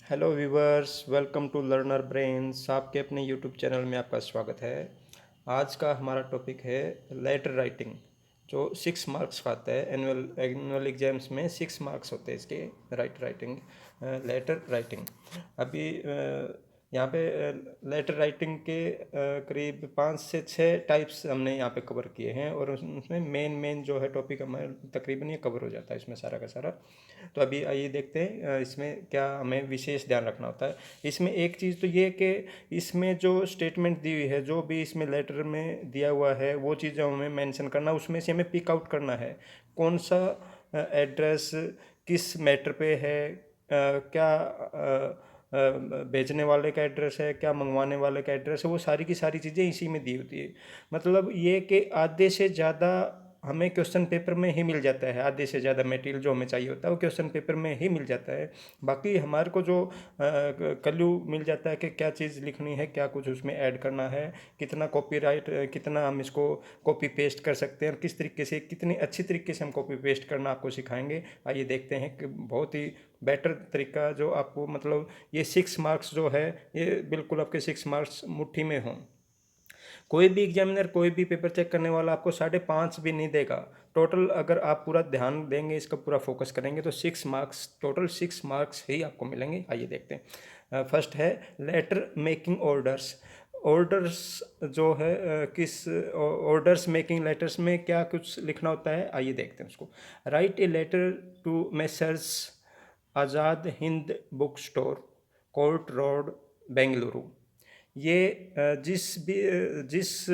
Hello viewers, welcome to Learner Brains. आपके अपने YouTube channel में आपका स्वागत है। आज का हमारा टॉपिक है लेटर राइटिंग, जो 6 मार्क्स का आता है। एनुअल एग्जाम्स में 6 मार्क्स होते हैं इसके। Writing, letter writing. अभी यहाँ पे लेटर राइटिंग के करीब 5 से 6 टाइप्स हमने यहाँ पे कवर किए हैं, और उसमें मेन जो है टॉपिक हमारे तकरीबन ये कवर हो जाता है इसमें सारा का सारा। तो अभी आइए देखते हैं इसमें क्या हमें विशेष ध्यान रखना होता है। इसमें एक चीज़ तो ये कि इसमें जो स्टेटमेंट दी हुई है, जो भी इसमें लेटर में दिया हुआ है, वो चीज़ें हमें मेंशन करना, उसमें से हमें पिक आउट करना है कौन सा एड्रेस किस मैटर पे है, क्या भेजने वाले का एड्रेस है, क्या मंगवाने वाले का एड्रेस है। वो सारी की सारी चीज़ें इसी में दी होती है। मतलब ये कि आधे से ज़्यादा हमें क्वेश्चन पेपर में ही मिल जाता है। आधे से ज़्यादा मटेरियल जो हमें चाहिए होता है वो क्वेश्चन पेपर में ही मिल जाता है। बाकी हमारे को जो क्लू मिल जाता है कि क्या चीज़ लिखनी है, क्या कुछ उसमें ऐड करना है, कितना कॉपीराइट, कितना हम इसको कॉपी पेस्ट कर सकते हैं, और किस तरीके से, कितनी अच्छी तरीके से हम कॉपी पेस्ट करना आपको सिखाएंगे। आइए देखते हैं कि बहुत ही बेटर तरीका जो आपको, मतलब ये 6 मार्क्स जो है, ये बिल्कुल आपके 6 मार्क्स मुट्ठी में हों। कोई भी एग्जामिनर, कोई भी पेपर चेक करने वाला आपको 5.5 भी नहीं देगा। टोटल अगर आप पूरा ध्यान देंगे, इसका पूरा फोकस करेंगे, तो 6 मार्क्स, टोटल 6 मार्क्स ही आपको मिलेंगे। आइए देखते हैं। फर्स्ट है लेटर मेकिंग ऑर्डर्स। ऑर्डर्स जो है किस ऑर्डर्स मेकिंग लेटर्स में क्या कुछ लिखना होता है, आइए देखते हैं उसको। Write a letter to messrs Azad Hind book store, court road, Bengaluru. ये जिस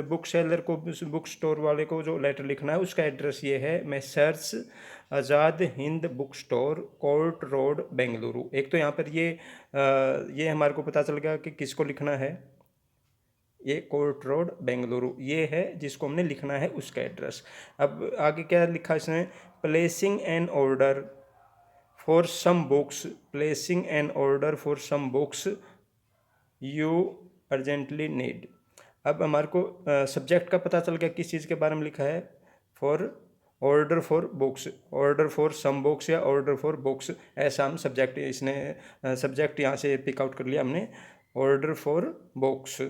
बुक सेलर को, बुक स्टोर वाले को जो लेटर लिखना है, उसका एड्रेस ये है, messrs Azad Hind book store, court road, Bengaluru. एक तो यहाँ पर ये हमारे को पता चल गया कि किसको लिखना है। ये कोर्ट रोड, बेंगलुरु, ये है जिसको हमने लिखना है, उसका एड्रेस। अब आगे क्या लिखा इसने, placing an order for some books, placing an order for some books you urgently need. अब हमारे को सब्जेक्ट का पता चल गया किस चीज़ के बारे में लिखा है। For order for books, order for some books या ऑर्डर फॉर बुक्स, ऐसा हम सब्जेक्ट, इसने सब्जेक्ट यहाँ से पिक आउट कर लिया हमने, ऑर्डर फॉर बुक्स।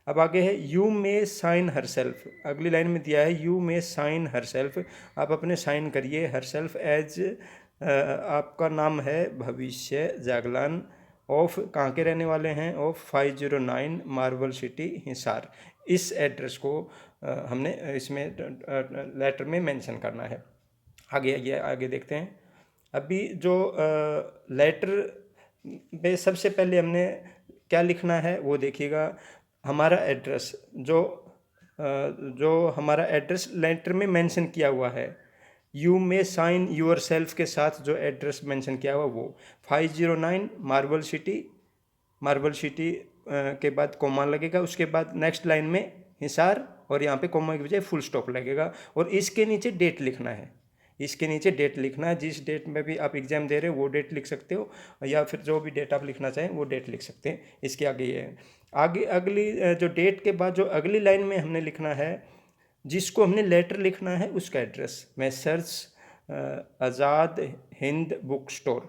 अब आगे है you may sign her self. अगली लाइन में दिया है you may sign her self. आप अपने साइन करिए हर सेल्फ एज, आपका नाम है भविष्य जागलान, ऑफ, कहाँ के रहने वाले हैं, ऑफ 509 मार्बल सिटी हिसार। इस एड्रेस को हमने इसमें लेटर में मेंशन करना है। आगे देखते हैं। अभी जो लेटर में सबसे पहले हमने क्या लिखना है वो देखिएगा। हमारा एड्रेस जो हमारा एड्रेस लेटर में मेंशन किया हुआ है, you may sign your self के साथ जो एड्रेस मेंशन किया हुआ वो 509 मार्बल सिटी के बाद कोमा लगेगा, उसके बाद नेक्स्ट लाइन में हिसार, और यहाँ पे कोमा की बजाय फुल स्टॉप लगेगा, और इसके नीचे डेट लिखना है। इसके नीचे डेट लिखना है, जिस डेट में भी आप एग्जाम दे रहे हो वो डेट लिख सकते हो, या फिर जो भी डेट आप लिखना चाहें वो डेट लिख सकते हैं। इसके आगे ये है, आगे अगली जो डेट के बाद जो अगली लाइन में हमने लिखना है, जिसको हमने लेटर लिखना है, उसका एड्रेस, मैं सर्च आज़ाद हिंद बुक स्टोर।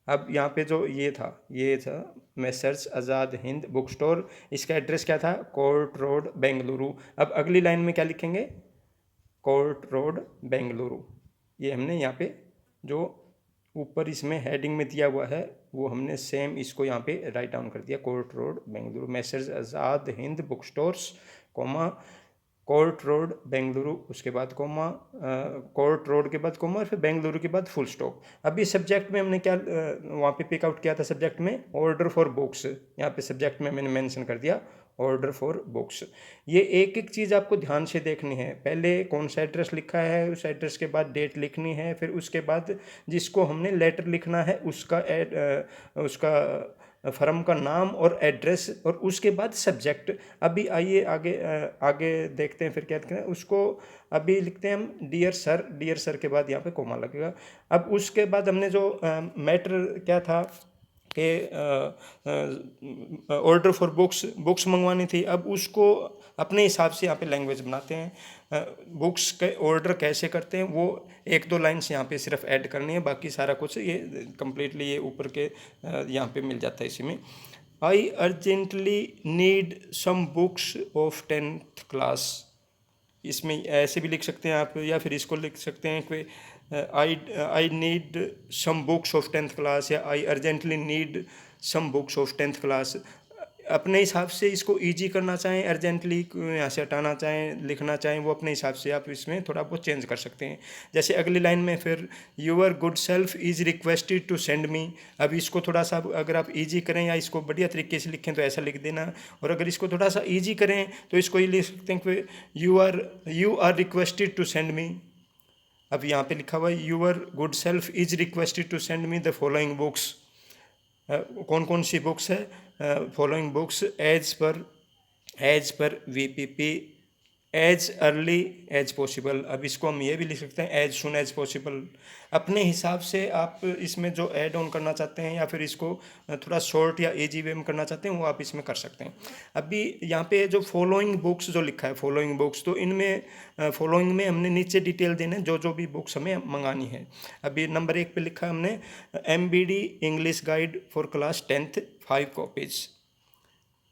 अब यहाँ पे जो ये था Messrs Azad Hind book store, इसका एड्रेस क्या था, कोर्ट रोड, बेंगलुरु। अब अगली लाइन में क्या लिखेंगे, कोर्ट रोड, बेंगलुरु। ये हमने यहाँ पे जो ऊपर इसमें हेडिंग में दिया हुआ है वो हमने सेम इसको यहाँ पे राइट डाउन कर दिया, court road, Bengaluru, messrs Azad Hind book stores, comma, court road, Bengaluru, उसके बाद कोमा, कोर्ट रोड के बाद कोमा, और फिर बेंगलुरु के बाद फुल स्टॉप। अभी सब्जेक्ट में हमने क्या वहाँ पे पिक आउट किया था, सब्जेक्ट में ऑर्डर फॉर बुक्स। यहाँ पे सब्जेक्ट में मैंने मेंशन कर दिया ऑर्डर फॉर बुक्स। ये एक एक चीज़ आपको ध्यान से देखनी है। पहले कौन सा एड्रेस लिखा है, उस एड्रेस के बाद डेट लिखनी है, फिर उसके बाद जिसको हमने लेटर लिखना है उसका फर्म का नाम और एड्रेस, और उसके बाद सब्जेक्ट। अभी आइए आगे देखते हैं फिर क्या लिखना है उसको। अभी लिखते हैं हम डियर सर के बाद यहाँ पे कोमा लगेगा। अब उसके बाद हमने जो मैटर क्या था, के ऑर्डर फॉर बुक्स मंगवानी थी। अब उसको अपने हिसाब से यहाँ पे लैंग्वेज बनाते हैं। बुक्स के ऑर्डर कैसे करते हैं वो एक दो लाइन्स यहाँ पे सिर्फ ऐड करनी है, बाकी सारा कुछ ये कम्प्लीटली ये ऊपर के यहाँ पे मिल जाता है इसी में। I urgently need some books of 10th class, इसमें ऐसे भी लिख सकते हैं आप, या फिर इसको लिख सकते हैं कि I need some books of 10th class, या I urgently need some books of 10th class. अपने हिसाब से इसको इजी करना चाहें, अर्जेंटली यहाँ से हटाना चाहें, लिखना चाहें, वो अपने हिसाब से आप इसमें थोड़ा बहुत चेंज कर सकते हैं। जैसे अगली लाइन में फिर your good self is requested to send me, अब इसको थोड़ा सा अगर आप इजी करें या इसको बढ़िया तरीके से लिखें तो ऐसा लिख देना, और अगर इसको थोड़ा सा इजी करें तो इसको ये लिख सकते हैं कि you are requested to send me. अब यहाँ पे लिखा हुआ है your good self is requested to send me the following books. कौन कौन सी बुक्स है? Following books as per VPP, as early as possible. अब इसको हम ये भी लिख सकते हैं एज सुन एज पॉसिबल। अपने हिसाब से आप इसमें जो ऐड ऑन करना चाहते हैं या फिर इसको थोड़ा शॉर्ट या इजी वे में करना चाहते हैं वो आप इसमें कर सकते हैं। अभी यहाँ पे जो फॉलोइंग बुक्स जो लिखा है फॉलोइंग बुक्स, तो इनमें फॉलोइंग में हमने नीचे डिटेल देने जो जो भी बुक्स हमें मंगानी है। अभी नंबर 1 पे लिखा है हमने MBD English guide for class 10th 5 copies,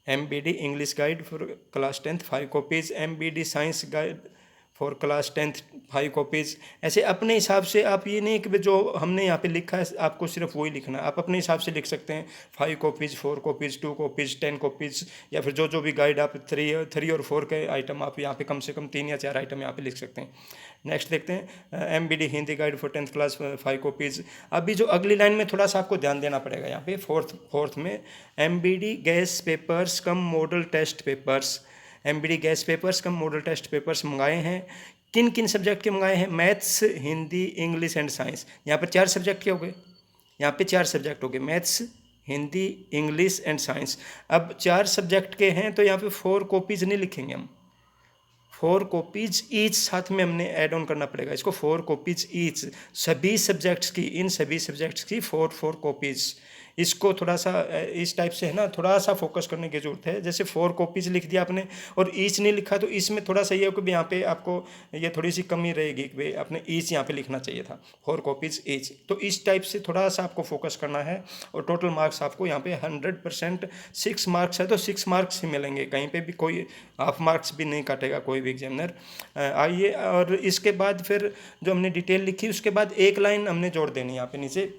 MBD English guide for class 10th 5 copies, MBD science guide for class 10th 5 copies. ऐसे अपने हिसाब से आप ये नहीं कि जो हमने यहाँ पे लिखा है आपको सिर्फ वही लिखना है, आप अपने हिसाब से लिख सकते हैं 5 कॉपीज़, 4 कॉपीज़, 2 कॉपीज़, 10 कॉपीज़, या फिर जो भी गाइड आप 3 और 4 के आइटम आप यहाँ पे कम से कम 3 या 4 आइटम यहाँ पे लिख सकते हैं। नेक्स्ट देखते हैं MBD Hindi guide for 10th class 5 copies. अभी जो अगली लाइन में थोड़ा सा आपको ध्यान देना पड़ेगा यहाँ पे फोर्थ में MBD guess papers cum model test papers, MBD guess papers cum model test papers मंगाए हैं। किन किन सब्जेक्ट के मंगाए हैं? Maths, Hindi, English and science. यहाँ पर 4 सब्जेक्ट के हो गए, यहाँ पे 4 सब्जेक्ट हो गए, maths, Hindi, English and science. अब 4 सब्जेक्ट के हैं तो यहाँ पे 4 कॉपीज़ नहीं लिखेंगे हम, 4 कॉपीज़ ईच साथ में हमने ऐड ऑन करना पड़ेगा इसको, 4 कॉपीज़ ईच, सभी सब्जेक्ट्स की, इन सभी सब्जेक्ट्स की 4 कॉपीज़। इसको थोड़ा सा इस टाइप से है ना, थोड़ा सा फोकस करने की जरूरत है। जैसे 4 कॉपीज़ लिख दिया आपने और ईच नहीं लिखा तो इसमें थोड़ा सा ये हो कि यहाँ पे आपको ये थोड़ी सी कमी रहेगी कि भाई आपने ईच यहाँ पे लिखना चाहिए था, 4 कॉपीज़ ईच। तो इस टाइप से थोड़ा सा आपको फोकस करना है। और टोटल मार्क्स आपको यहाँ पे 100% 6 मार्क्स है तो 6 मार्क्स ही मिलेंगे, कहीं पे भी कोई हाफ मार्क्स भी नहीं काटेगा कोई भी एग्जामिनर। आइए, और इसके बाद फिर जो हमने डिटेल लिखी उसके बाद एक लाइन हमने जोड़ देनी यहाँ पे नीचे,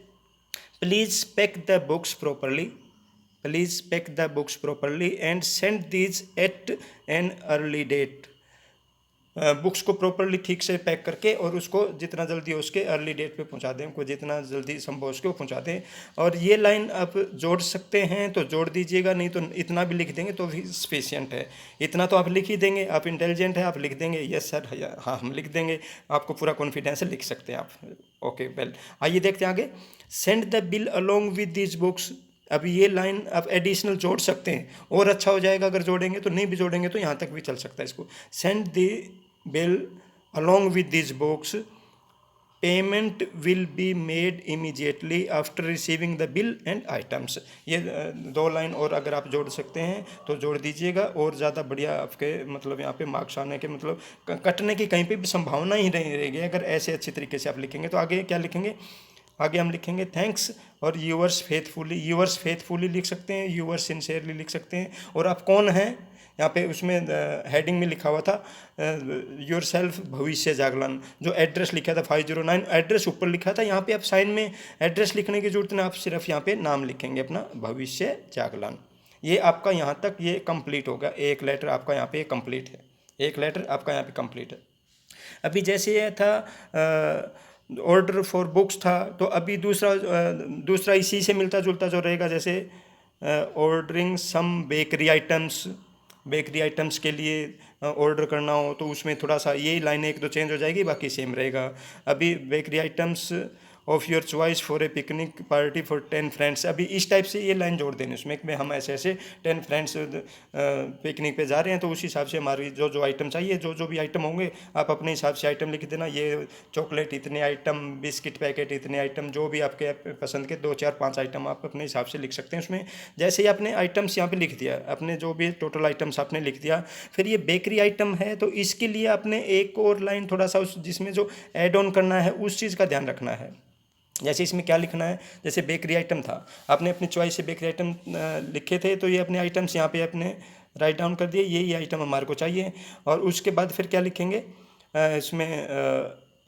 please pack the books properly, please pack the books properly and send these at an early date. Books को प्रॉपरली ठीक से पैक करके और उसको जितना जल्दी हो उसके अर्ली डेट पे पहुंचा दें, उनको जितना जल्दी संभव उसके वो पहुंचा दें। और ये लाइन आप जोड़ सकते हैं तो जोड़ दीजिएगा, नहीं तो इतना भी लिख देंगे तो भी सफिशिएंट है। इतना तो आप लिख ही देंगे, आप इंटेलिजेंट है, आप लिख देंगे यस सर, हाँ हम लिख देंगे, आपको पूरा कॉन्फिडेंस है, लिख सकते हैं आप। ओके वेल, आइए देखते हैं आगे। Send the bill along with these books. अभी ये लाइन आप एडिशनल जोड़ सकते हैं और अच्छा हो जाएगा अगर जोड़ेंगे, तो नहीं भी जोड़ेंगे तो यहाँ तक भी चल सकता है इसको। Send the bill along with this books, payment will be made immediately after receiving the bill and items. ये 2 लाइन और अगर आप जोड़ सकते हैं तो जोड़ दीजिएगा, और ज़्यादा बढ़िया आपके मतलब यहाँ पे मार्क्स आने के मतलब कटने की कहीं पे भी संभावना ही नहीं रहेगी अगर ऐसे अच्छे तरीके से आप लिखेंगे। तो आगे क्या लिखेंगे? आगे हम लिखेंगे थैंक्स और यूअर्स फेथफुली लिख सकते हैं, यूअर्स सिंसियरली लिख सकते हैं। और आप कौन हैं यहाँ पे उसमें हेडिंग में लिखा हुआ था योर सेल्फ भविष्य जागलन, जो एड्रेस लिखा था 509 एड्रेस ऊपर लिखा था, यहाँ पे आप साइन में एड्रेस लिखने की जरूरत नहीं, आप सिर्फ यहाँ पे नाम लिखेंगे अपना भविष्य जागलन। ये आपका यहाँ तक ये कंप्लीट होगा, एक लेटर आपका यहाँ पे कंप्लीट है, एक लेटर आपका यहाँ पे कंप्लीट है। अभी जैसे ये था ऑर्डर फॉर बुक्स था, तो अभी दूसरा इसी से मिलता जुलता जो रहेगा, जैसे ऑर्डरिंग सम बेकरी आइटम्स के लिए ऑर्डर करना हो तो उसमें थोड़ा सा यही लाइन 1-2 चेंज हो जाएगी, बाकी सेम रहेगा। अभी bakery items of your choice for a picnic party for 10 friends. अभी इस टाइप से ये लाइन जोड़ देनी उसमें कि हम ऐसे ऐसे 10 फ्रेंड्स पिकनिक पे जा रहे हैं, तो उसी हिसाब से हमारी जो जो आइटम चाहिए, जो जो भी आइटम होंगे आप अपने हिसाब से आइटम लिख देना। ये चॉकलेट इतने आइटम, बिस्किट पैकेट इतने आइटम, जो भी आपके पसंद के 2 4 5 आइटम आप अपने हिसाब से लिख सकते हैं उसमें। जैसे ही आपने आइटम्स यहाँ पे लिख दिया, अपने जो भी टोटल आइटम्स आपने लिख दिया, फिर ये बेकरी आइटम है तो इसके लिए आपने एक और लाइन थोड़ा सा उस जिसमें जो ऐड ऑन करना है उस चीज़ का ध्यान रखना है। जैसे इसमें क्या लिखना है, जैसे बेकरी आइटम था, आपने अपनी चॉइस से बेकरी आइटम लिखे थे, तो ये अपने आइटम्स यहाँ पे अपने राइट डाउन कर दिए, यही आइटम हमारे को चाहिए। और उसके बाद फिर क्या लिखेंगे इसमें,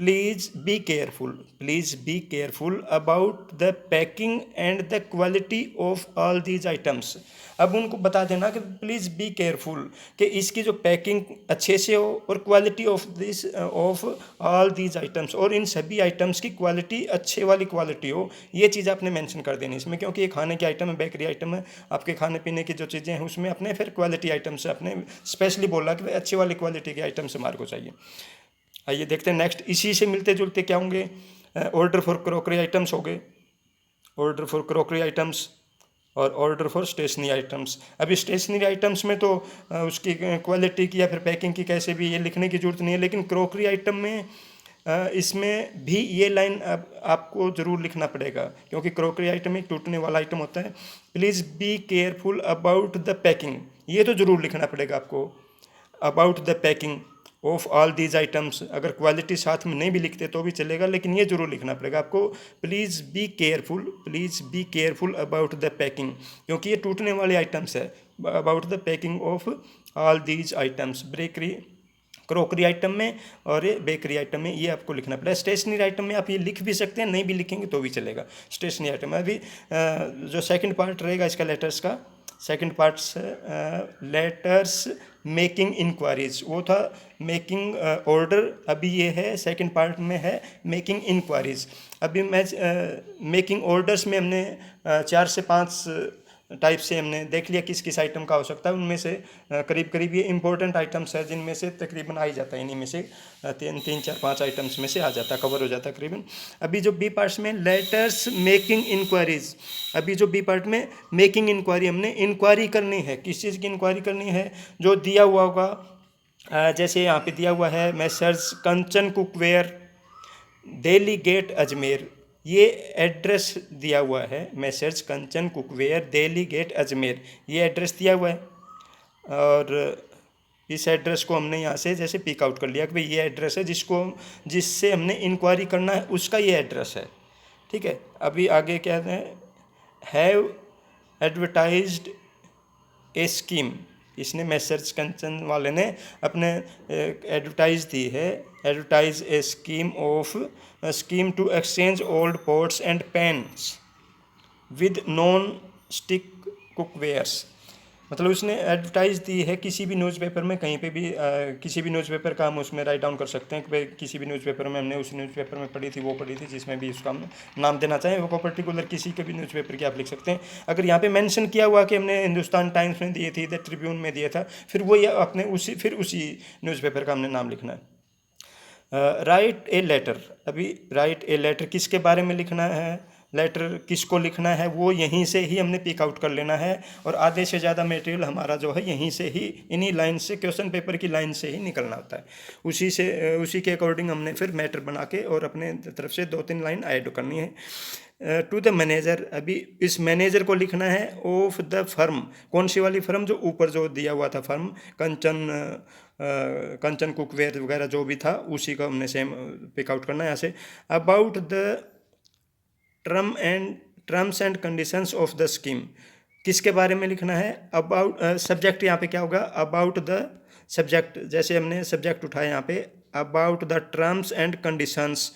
please be careful about the packing and the quality of all these items. अब उनको बता देना कि प्लीज़ बी केयरफुल, कि इसकी जो पैकिंग अच्छे से हो और quality of all these items, और इन सभी आइटम्स की क्वालिटी अच्छे वाली क्वालिटी हो। ये चीज़ आपने मेंशन कर देनी इसमें, क्योंकि ये खाने की आइटम है, बेकरी आइटम है, आपके खाने पीने की जो चीज़ें हैं उसमें अपने फिर क्वालिटी आइटम्स अपने स्पेशली बोला कि अच्छी वाली क्वालिटी के आइटम्स हमारे को चाहिए। आइए देखते हैं नेक्स्ट, इसी से मिलते जुलते क्या होंगे, ऑर्डर फॉर क्रॉकरी आइटम्स हो गए, ऑर्डर फॉर क्रॉकरी आइटम्स और ऑर्डर फॉर स्टेशनरी आइटम्स। अभी स्टेशनरी आइटम्स में तो उसकी क्वालिटी की या फिर पैकिंग की कैसे भी ये लिखने की ज़रूरत नहीं है, लेकिन क्रॉकरी आइटम में इसमें भी ये लाइन आपको ज़रूर लिखना पड़ेगा, क्योंकि क्रॉकरी आइटम एक टूटने वाला आइटम होता है। Please be careful about the packing, ये तो ज़रूर लिखना पड़ेगा आपको, about the packing of all these items. अगर क्वालिटी साथ में नहीं भी लिखते तो भी चलेगा, लेकिन ये जरूर लिखना पड़ेगा आपको, please be careful about the packing, क्योंकि ये टूटने वाले आइटम्स है। About the packing of all these items, crockery item में और ये बेकरी आइटम में, ये आपको लिखना पड़ेगा। स्टेशनरी आइटम में आप ये लिख भी सकते हैं, नहीं भी लिखेंगे तो भी चलेगा। स्टेशनरी आइटम में अभी जो सेकंड पार्ट रहेगा इसका लेटर्स का, second part letters making inquiries, वो था मेकिंग ऑर्डर, अभी ये है सेकंड पार्ट में है मेकिंग इंक्वायरीज। अभी मैं मेकिंग ऑर्डर्स में हमने 4 से 5 टाइप से हमने देख लिया किस किस आइटम का हो सकता है। उनमें से करीब करीब ये इंपॉर्टेंट आइटम्स है, जिनमें से तकरीबन आ ही जाता है, इन्हीं में से 3 4 5 आइटम्स में से आ जाता है, कवर हो जाता है करीबन। अभी जो बी पार्ट्स में लेटर्स मेकिंग इंक्वायरीज, अभी जो बी पार्ट में मेकिंग इंक्वायरी, हमने इंक्वायरी करनी है, किस चीज़ की इंक्वायरी करनी है, जो दिया हुआ होगा। जैसे यहाँ पे दिया हुआ है Messrs Kanchan cookware, Delhi gate Ajmer, ये एड्रेस दिया हुआ है, Messrs Kanchan cookware, Delhi gate Ajmer, ये एड्रेस दिया हुआ है। और इस एड्रेस को हमने यहाँ से जैसे पिक आउट कर लिया कि भाई ये एड्रेस है जिससे हमने इंक्वायरी करना है, उसका ये एड्रेस है, ठीक है। अभी आगे क्या है, हैव एडवर्टाइज्ड ए स्कीम, इसने मैसर्स कंचन वाले ने अपने एडवर्टाइज दी है, advertise a scheme to exchange old pots and pans with non stick cookwares. मतलब उसने एडवर्टाइज दी है किसी भी न्यूज़पेपर में, कहीं पे भी किसी भी न्यूज़पेपर का हम उसमें राइट डाउन कर सकते हैं कि भाई किसी भी न्यूज़पेपर में हमने उस न्यूज़पेपर में पढ़ी थी जिसमें भी उसका हम नाम देना चाहें, वो पर्टिकुलर किसी के भी न्यूज़पेपर की आप लिख सकते हैं। अगर यहाँ पे मेंशन किया हुआ कि हमने हिंदुस्तान टाइम्स में दिए थे, द ट्रिब्यून में दिया था, फिर वो अपने उसी न्यूज़पेपर का हमने नाम लिखना है। राइट ए लेटर, अभी राइट ए लेटर किसके बारे में लिखना है, लेटर किसको लिखना है, वो यहीं से ही हमने पिक आउट कर लेना है। और आधे से ज़्यादा मटेरियल हमारा जो है यहीं से ही, इन्हीं लाइन से, क्वेश्चन पेपर की लाइन से ही निकलना होता है। उसी के अकॉर्डिंग हमने फिर मैटर बना के और अपने तरफ से 2-3 लाइन ऐड करनी है। टू द मैनेजर, अभी इस मैनेजर को लिखना है ऑफ द फर्म, कौन सी वाली फर्म, जो ऊपर जो दिया हुआ था फर्म, कंचन कुकवेयर वगैरह जो भी था, उसी का हमने सेम पिक आउट करना है यहाँ से। About the terms and conditions of the scheme, किसके बारे में लिखना है, अबाउट सब्जेक्ट यहाँ पे क्या होगा, अबाउट द सब्जेक्ट, जैसे हमने सब्जेक्ट उठाया यहाँ पे, about the terms and conditions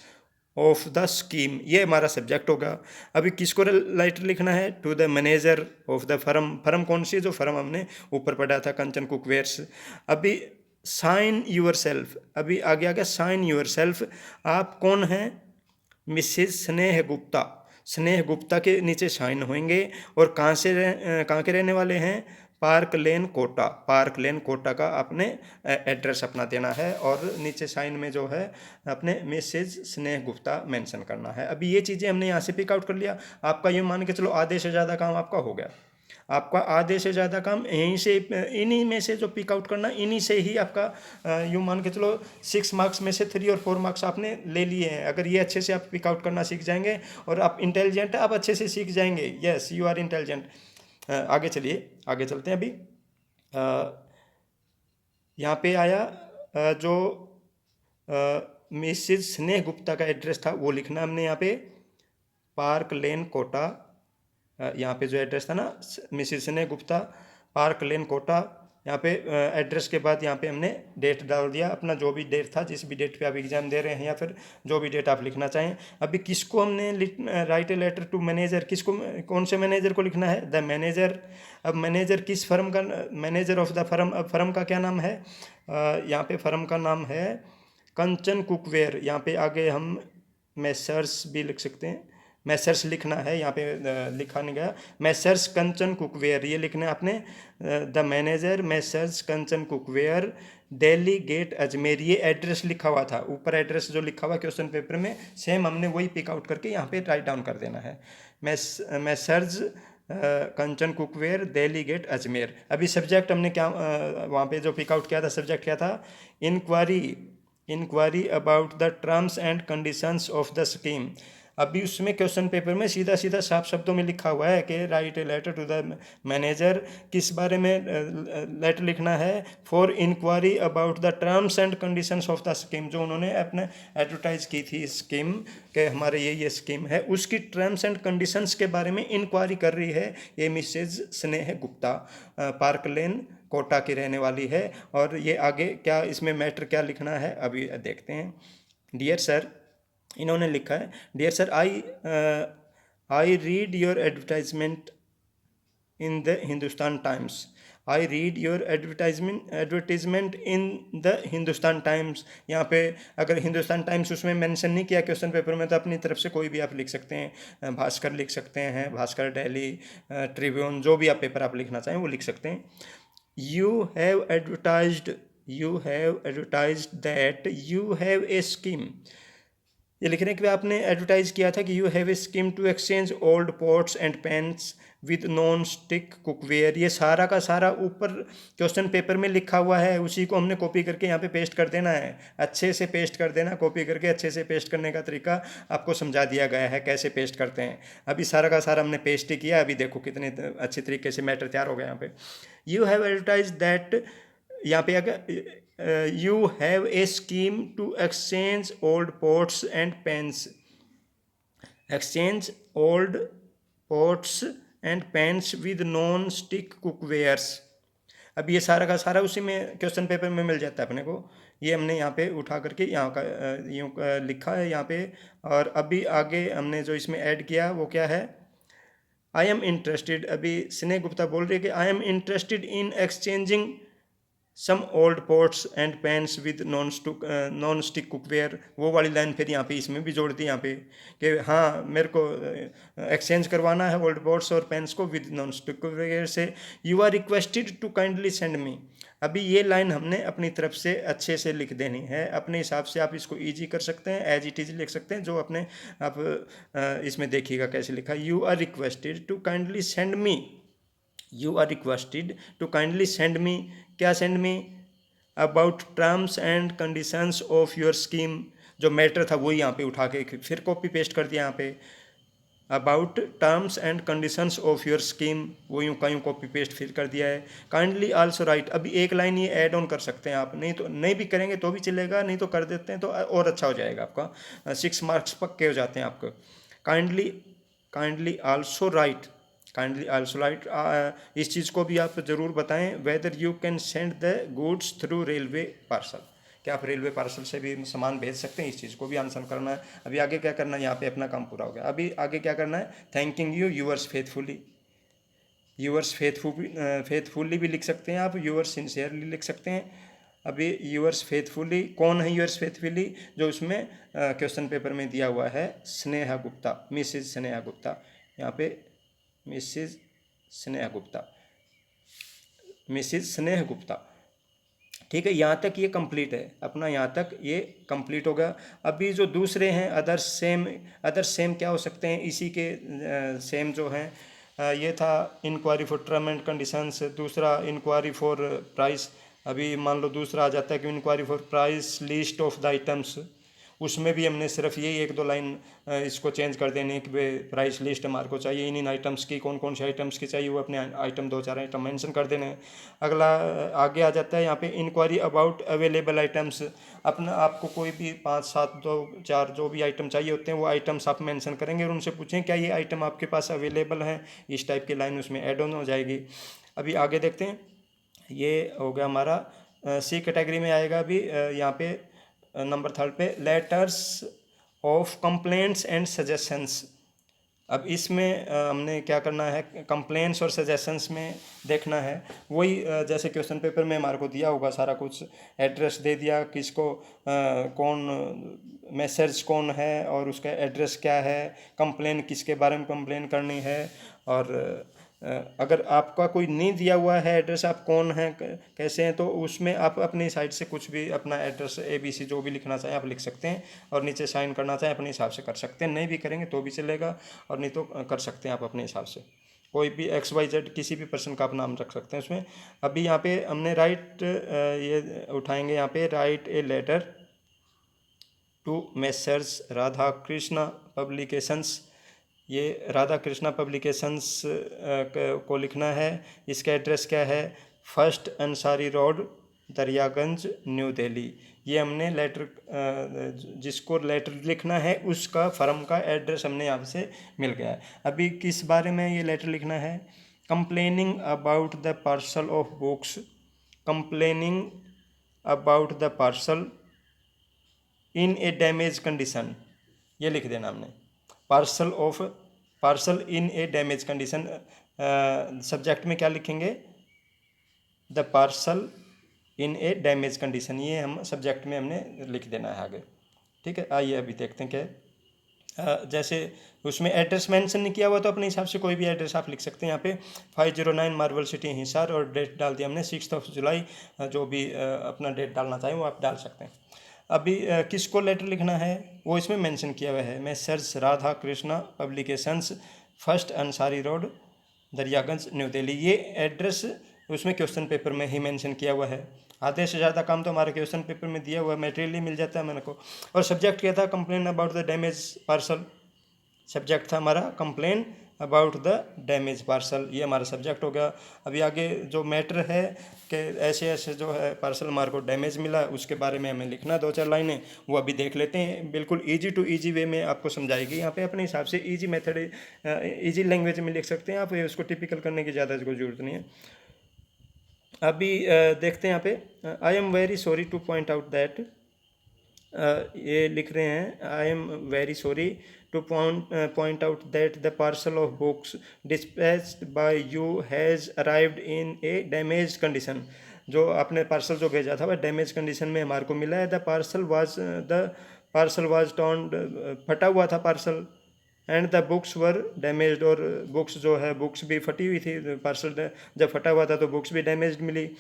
of the scheme, ये हमारा सब्जेक्ट होगा। अभी किसको लेटर लिखना है, to the manager of the firm कौन सी, जो फर्म हमने ऊपर पढ़ा था कंचन कुकवेयर्स। अभी साइन यूर सेल्फ, अभी आगे आ गया साइन यूर सेल्फ, आप कौन हैं, मिसेस स्नेह गुप्ता के नीचे साइन होंगे। और कहाँ के रहने वाले हैं, पार्क लेन कोटा, पार्क लेन कोटा का आपने एड्रेस अपना देना है और नीचे साइन में जो है अपने मिसेज स्नेह गुप्ता मेंशन करना है। अभी ये चीज़ें हमने यहाँ से पिक आउट कर लिया। आपका ये मान के चलो आधे से ज़्यादा काम आपका हो गया। आपका आधे से ज़्यादा काम यहीं से, इन्हीं में से जो पिक आउट करना, इन्हीं से ही आपका यूँ मान के चलो 6 मार्क्स में से 3 और 4 मार्क्स आपने ले लिए हैं। अगर ये अच्छे से आप पिक आउट करना सीख जाएंगे और आप इंटेलिजेंट है, आप अच्छे से सीख जाएंगे। Yes, you are intelligent. आगे चलिए, आगे चलते हैं। अभी यहाँ पे आया जो मिसिज स्नेह गुप्ता का एड्रेस था वो लिखना हमने यहाँ पे, पार्क लेन कोटा। यहाँ पे जो एड्रेस था ना मिसिज स्नेह गुप्ता, पार्क लेन कोटा। यहाँ पे एड्रेस के बाद यहाँ पे हमने डेट डाल दिया अपना, जो भी डेट था, जिस भी डेट पे आप एग्जाम दे रहे हैं या फिर जो भी डेट आप लिखना चाहें। अभी किसको हमने write a letter to manager, किसको, कौन से मैनेजर को लिखना है? The manager. अब मैनेजर किस फर्म का, मैनेजर ऑफ द फर्म। अब फर्म का क्या नाम है? यहाँ पे फर्म का नाम है कंचन कुकवेयर। यहाँ पे आगे हम मैसर्स भी लिख सकते हैं, मैसर्स लिखना है, यहाँ पे लिखा नहीं गया। मैसर्स कंचन कुकवेयर ये लिखना है आपने। The manager messrs Kanchan cookware, Delhi gate Ajmer. ये एड्रेस लिखा हुआ था ऊपर, एड्रेस जो लिखा हुआ क्वेश्चन पेपर में सेम हमने वही पिक आउट करके यहाँ पे राइट डाउन कर देना है। Messrs Kanchan cookware, Delhi gate Ajmer. अभी सब्जेक्ट हमने क्या वहाँ पे जो पिक आउट किया था, सब्जेक्ट क्या था? Inquiry about the terms and conditions of the scheme. अभी उसमें क्वेश्चन पेपर में सीधा सीधा साफ शब्दों में लिखा हुआ है कि write a letter to the manager. किस बारे में लेटर लिखना है? For inquiry about the terms and conditions of the scheme. जो उन्होंने अपने एडवर्टाइज की थी स्कीम के हमारे ये स्कीम है, उसकी टर्म्स एंड कंडीशंस के बारे में इंक्वायरी कर रही है ये मिसेज स्नेह गुप्ता, पार्क लेन कोटा की रहने वाली है। और ये आगे क्या इसमें मैटर क्या लिखना है अभी देखते हैं। डियर सर, इन्होंने लिखा है, dear sir, I read your advertisement in the Hindustan Times. I read your advertisement in the Hindustan Times. यहाँ पे अगर हिंदुस्तान टाइम्स उसमें मेंशन नहीं किया क्वेश्चन पेपर में, तो अपनी तरफ से कोई भी आप लिख सकते हैं। भास्कर लिख सकते हैं, भास्कर, डेली ट्रिब्यून, जो भी आप पेपर आप लिखना चाहें वो लिख सकते हैं। You have advertised that you have a scheme. ये लिख रहे हैं कि आपने एडवर्टाइज किया था कि you have a scheme to exchange old pots and pans with non stick cookware. ये सारा का सारा ऊपर क्वेश्चन पेपर में लिखा हुआ है, उसी को हमने कॉपी करके यहाँ पे पेस्ट कर देना है। अच्छे से पेस्ट कर देना, कॉपी करके अच्छे से पेस्ट करने का तरीका आपको समझा दिया गया है कैसे पेस्ट करते हैं। अभी सारा का सारा हमने पेस्ट ही किया। अभी देखो कितने अच्छे तरीके से मैटर तैयार हो गया यहाँ पे। यू हैव एडवर्टाइज दैट, यहाँ पे अगर you have a scheme to exchange old pots and pans, exchange old pots and pans with non stick cookwares. अब ये सारा का सारा उसी में क्वेश्चन पेपर में मिल जाता है अपने को। ये हमने यहाँ पे उठा करके यहाँ का यूँ लिखा है यहाँ पे। और अभी आगे हमने जो इसमें ऐड किया वो क्या है? I am interested. अभी स्नेह गुप्ता बोल रही है कि I am interested in exchanging some old pots and pans with non stick cookware. वो वाली लाइन फिर यहाँ पे इसमें भी जोड़ दी यहाँ पे कि हाँ मेरे को एक्सचेंज करवाना है ओल्ड पॉट्स और पेन्स को विद नॉन स्टिक कुकवेयर से। You are requested to kindly send me. अभी ये लाइन हमने अपनी तरफ से अच्छे से लिख देनी है अपने हिसाब से। आप इसको ईजी कर सकते हैं, एज इट इज लिख सकते हैं, जो अपने आप इसमें देखिएगा कैसे लिखा। You are requested to kindly send me, you are requested to kindly send me. क्या send me? About terms and conditions of your scheme. जो मैटर था वही यहाँ पे उठा के फिर कॉपी पेस्ट कर दिया यहाँ पे। About terms and conditions of your scheme, वो यूँ का यूँ कॉपी पेस्ट फिर कर दिया है। Kindly also right. अभी एक लाइन ये ऐड ऑन कर सकते हैं आप, नहीं तो नहीं भी करेंगे तो भी चलेगा, नहीं तो कर देते हैं तो और अच्छा हो जाएगा आपका। 6 मार्क्स पक्के हो जाते हैं आपको। Kindly also right, kindly also right. इस चीज़ को भी आप ज़रूर बताएं। Whether you can send the goods through railway parcel. क्या आप रेलवे पार्सल से भी सामान भेज सकते हैं? इस चीज़ को भी आंसर करना है। अभी आगे क्या करना है? यहाँ पे अपना काम पूरा हो गया। अभी आगे क्या करना है? Thanking you, yours faithfully. Yours faithfully भी लिख सकते हैं आप, यूअर्स सिंसियरली लिख सकते हैं। अभी यूअर्स फेथफुली, कौन है यूअर्स फेथफुली? जो उसमें क्वेश्चन पेपर में दिया हुआ है, स्नेहा गुप्ता, मिसेज स्नेहा गुप्ता। यहाँ पे मिसेज स्नेहा गुप्ता। मिसिज स्नेह गुप्ता। ठीक है, यहाँ तक ये कंप्लीट है अपना, यहाँ तक ये कंप्लीट हो गया। अभी जो दूसरे हैं अदर सेम क्या हो सकते हैं इसी के सेम जो हैं, ये था inquiry for term and conditions, दूसरा इंक्वायरी फॉर प्राइस। अभी मान लो दूसरा आ जाता है कि inquiry for price list of the items, उसमें भी हमने सिर्फ यही एक दो लाइन इसको चेंज कर देने कि भाई प्राइस लिस्ट हमारे को चाहिए, इन आइटम्स की कौन कौन से आइटम्स की चाहिए वो अपने आइटम दो चार आइटम मेंशन कर देने हैं। अगला आगे आ जाता है यहाँ पे इंक्वायरी अबाउट अवेलेबल आइटम्स। अपना आपको कोई भी 5 7 2 4 जो भी आइटम चाहिए होते हैं वो आइटम्स आप मेंशन करेंगे और उनसे पूछें क्या ये आइटम आपके पास अवेलेबल है, इस टाइप की लाइन उसमें ऐड ऑन हो जाएगी। अभी आगे देखते हैं, ये हो गया हमारा सी कैटेगरी में आएगा। अभी यहाँ पे नंबर 3 पे letters of complaints and suggestions. अब इसमें हमने क्या करना है, कंप्लेंट्स और सजेशंस में देखना है वही जैसे क्वेश्चन पेपर में हमारे को दिया होगा सारा कुछ, एड्रेस दे दिया किसको, कौन मैसेज कौन है और उसका एड्रेस क्या है, कंप्लेन किसके बारे में कंप्लेन करनी है, और अगर आपका कोई नहीं दिया हुआ है एड्रेस, आप कौन हैं कैसे हैं, तो उसमें आप अपनी साइड से कुछ भी अपना एड्रेस ABC जो भी लिखना चाहें आप लिख सकते हैं, और नीचे साइन करना चाहें अपने हिसाब से कर सकते हैं, नहीं भी करेंगे तो भी चलेगा, और नहीं तो कर सकते हैं आप अपने हिसाब से, कोई भी XYZ किसी भी पर्सन का आप नाम रख सकते हैं उसमें। अभी यहाँ पे हमने राइट ये उठाएंगे, यहाँ पे write a letter to messrs Radha Krishna publications. ये राधा कृष्णा पब्लिकेशंस को लिखना है। इसका एड्रेस क्या है, first Ansari road Daryaganj new Delhi. ये हमने लेटर जिसको लेटर लिखना है उसका फर्म का एड्रेस हमने यहाँ से मिल गया है। अभी किस बारे में ये लेटर लिखना है, complaining about the parcel of books, complaining about the parcel in a damage condition, ये लिख देना हमने, parcel in a damage condition. Subject में क्या लिखेंगे, the parcel in a damage condition, ये हम सब्जेक्ट में हमने लिख देना है आगे। ठीक है, आइए अभी देखते हैं क्या जैसे उसमें एड्रेस मेंशन नहीं किया हुआ तो अपने हिसाब से कोई भी एड्रेस आप लिख सकते हैं। यहाँ पे 509 मार्बल सिटी हिसार, और डेट डाल दिया हमने 6 जुलाई, जो भी अपना डेट डालना चाहें वो आप डाल सकते हैं। अभी किसको लेटर लिखना है वो इसमें मेंशन किया हुआ है, Messrs Radha Krishna publications, first Ansari road Daryaganj new Delhi. ये एड्रेस उसमें क्वेश्चन पेपर में ही मेंशन किया हुआ है। आधे से ज़्यादा काम तो हमारे क्वेश्चन पेपर में दिया हुआ है, मटेरियल ही मिल जाता है मेरे को। और सब्जेक्ट क्या था, complain about the damage parcel, subject था हमारा complain about the damage parcel, ये हमारा सब्जेक्ट हो गया। अभी आगे जो मैटर है कि ऐसे ऐसे जो है पार्सल हमारे को डैमेज मिला, उसके बारे में हमें लिखना 2-4 लाइनें, वो अभी देख लेते हैं। बिल्कुल इजी टू इजी वे में आपको समझाएगी यहाँ पे, अपने हिसाब से इजी मेथड इजी लैंग्वेज में लिख सकते हैं आप, उसको टिपिकल करने की ज़्यादा कोई ज़रूरत नहीं है। अभी देखते हैं यहाँ पे, I am very sorry to point out that, ये लिख रहे हैं I am very sorry to point out that the parcel of books dispatched by you has arrived in a damage condition. जो आपने पार्सल जो भेजा था वह डैमेज कंडीशन में हमारे को मिला है। द पार्सल वाज टर्न्ड, फटा हुआ था parcel, and the books were damaged, और बुक्स जो है बुक्स भी फटी हुई थी, पार्सल जब फटा हुआ था तो बुक्स भी डैमेज्ड मिली।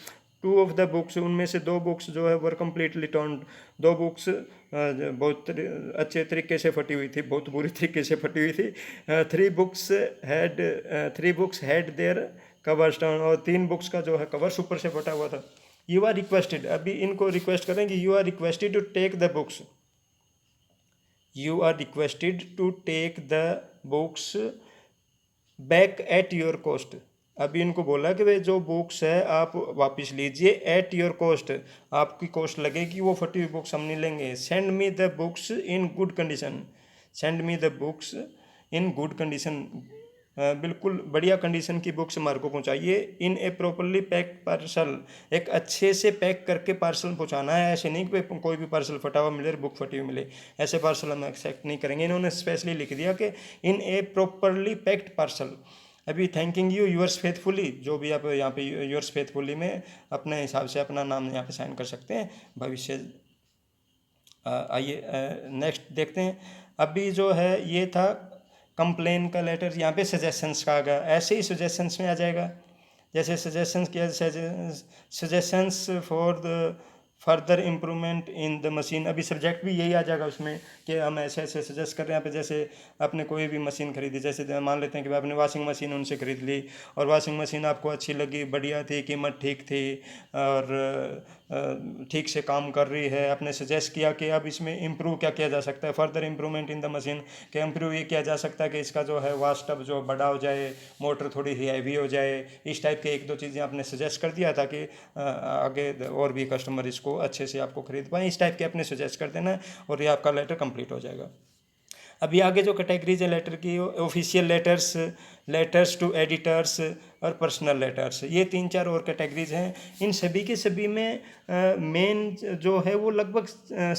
2 ऑफ द बुक्स, उनमें से 2 बुक्स जो है वर कम्प्लीटली टर्न्ड, 2 बुक्स बहुत अच्छे तरीके से फटी हुई थी, बहुत बुरी तरीके से फटी हुई थी। 3 books had there covers turn, और 3 बुक्स का जो है कवर्स ऊपर से फटा हुआ था। यू आर रिक्वेस्टेड, अभी इनको रिक्वेस्ट करेंगे, you are requested to take the books, you are requested to take the books back at your cost. अभी इनको बोला कि भाई जो बुक्स है आप वापस लीजिए एट योर कॉस्ट, आपकी कॉस्ट लगेगी, वो फटी हुई बुक्स हम नहीं लेंगे। Send me the books in good condition, send me the books in good condition, बिल्कुल बढ़िया कंडीशन की बुक्स हमारे को पहुँचाइए। इन ए प्रॉपरली पैक्ड पार्सल, एक अच्छे से पैक करके पार्सल पहुँचाना है, ऐसे नहीं कि कोई भी पार्सल फटा हुआ मिले, बुक फटी हुई मिले, ऐसे पार्सल हम एक्सेप्ट नहीं करेंगे। इन्होंने स्पेशली लिख दिया कि इन ए प्रॉपरली पैक्ड पार्सल। अभी थैंकिंग यू यूअर्स फेथफुली, जो भी आप यहाँ पे यूअर्स फेथफुली में अपने हिसाब से अपना नाम यहाँ पे साइन कर सकते हैं भविष्य। आइए नेक्स्ट देखते हैं। अभी जो है ये था कंप्लेन का लेटर, यहाँ पे सजेशंस का आ गया, ऐसे ही सजेशंस में आ जाएगा। जैसे सजेशंस किया, suggestions for the further improvement in the machine. अभी सब्जेक्ट भी यही आ जाएगा उसमें कि हम ऐसे ऐसे सजेस्ट कर रहे हैं। यहाँ पे जैसे आपने कोई भी मशीन खरीदी, जैसे मान लेते हैं कि आपने वॉशिंग मशीन उनसे खरीद ली और वॉशिंग मशीन आपको अच्छी लगी, बढ़िया थी, कीमत ठीक थी और ठीक से काम कर रही है। आपने सजेस्ट किया कि अब इसमें इम्प्रूव क्या किया जा सकता है, further improvement in the machine, कि इम्प्रूव ये किया जा सकता है कि इसका जो है वास्ट टब जो बड़ा हो जाए, मोटर थोड़ी सी हैवी हो जाए, इस टाइप के एक दो चीज़ें आपने सजेस्ट कर दिया ताकि आगे और भी कस्टमर इसको अच्छे से आपको खरीद पाएँ। इस टाइप के अपने सजेस्ट कर देना और ये आपका लेटर कंप्लीट हो जाएगा। अभी आगे जो कैटेगरीज है लेटर की, official letters, letters to editors और पर्सनल लेटर्स, ये 3-4 और कैटेगरीज हैं। इन सभी के सभी में मेन जो है वो लगभग